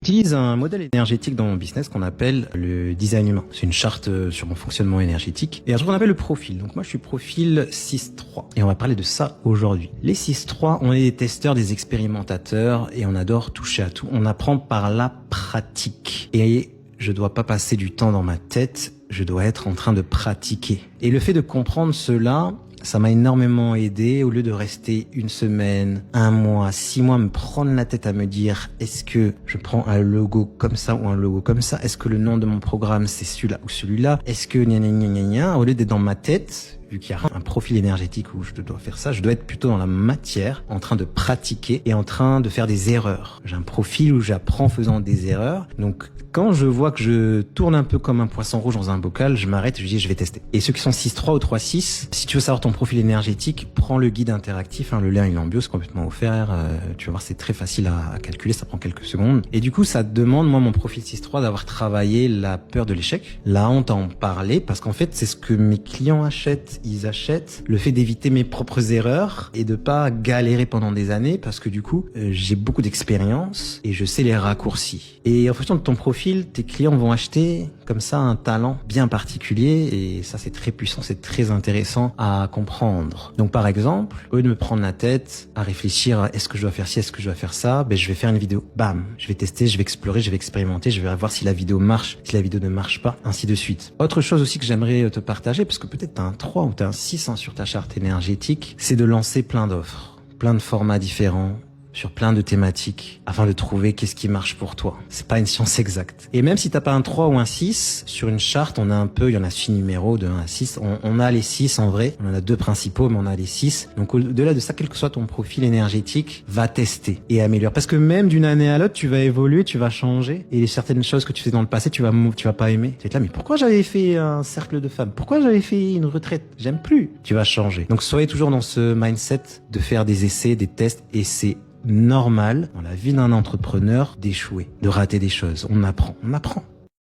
J'utilise un modèle énergétique dans mon business qu'on appelle le design humain. C'est une charte sur mon fonctionnement énergétique et un truc qu'on appelle le profil. Donc moi je suis profil 6-3 et on va parler de ça aujourd'hui. Les 6-3, on est des testeurs, des expérimentateurs et on adore toucher à tout. On apprend par la pratique et je dois pas passer du temps dans ma tête, je dois être en train de pratiquer. Et le fait de comprendre cela, ça m'a énormément aidé. Au lieu de rester une semaine, 1 mois, 6 mois, me prendre la tête à me dire est-ce que je prends un logo comme ça ou un logo comme ça? Est-ce que le nom de mon programme c'est celui-là ou celui-là? Est-ce que gna gna gna gna gna? Au lieu d'être dans ma tête, vu qu'il y a un profil énergétique où je dois faire ça, je dois être plutôt dans la matière, en train de pratiquer et en train de faire des erreurs. J'ai un profil où j'apprends faisant des erreurs. Donc, quand je vois que je tourne un peu comme un poisson rouge dans un bocal, je m'arrête et je dis je vais tester. Et ceux qui sont 6-3 ou 3-6, si tu veux savoir ton profil énergétique, prends le guide interactif, le lien il est en bio, c'est complètement offert. Tu vas voir, c'est très facile à calculer, ça prend quelques secondes. Et du coup, ça demande, moi, mon profil 6-3, d'avoir travaillé la peur de l'échec, la honte à en parler, parce qu'en fait, c'est ce que mes clients achètent. Ils achètent le fait d'éviter mes propres erreurs et de pas galérer pendant des années, parce que du coup, j'ai beaucoup d'expérience et je sais les raccourcis. Et en fonction de ton profil, tes clients vont acheter comme ça un talent bien particulier et ça c'est très puissant, c'est très intéressant à comprendre. Donc par exemple, au lieu de me prendre la tête à réfléchir à est-ce que je dois faire ci, est-ce que je dois faire ça, je vais faire une vidéo. Bam, je vais tester, je vais explorer, je vais expérimenter, je vais voir si la vidéo marche, si la vidéo ne marche pas, ainsi de suite. Autre chose aussi que j'aimerais te partager, parce que peut-être t'as un 3 ou t'as un 6 sur ta charte énergétique, c'est de lancer plein d'offres, plein de formats différents, sur plein de thématiques, afin de trouver qu'est-ce qui marche pour toi. C'est pas une science exacte. Et même si t'as pas un 3 ou un 6, sur une charte, on a un peu, il y en a 6 numéros, de 1 à 6. On a les 6 en vrai. On en a 2 principaux, mais on a les 6. Donc au-delà de ça, quel que soit ton profil énergétique, va tester et améliorer. Parce que même d'une année à l'autre, tu vas évoluer, tu vas changer. Et certaines choses que tu faisais dans le passé, tu vas pas aimer. Tu vas être là, mais pourquoi j'avais fait un cercle de femmes? Pourquoi j'avais fait une retraite? J'aime plus. Tu vas changer. Donc soyez toujours dans ce mindset de faire des essais, des tests, et c'est normal dans la vie d'un entrepreneur d'échouer, de rater des choses. On apprend.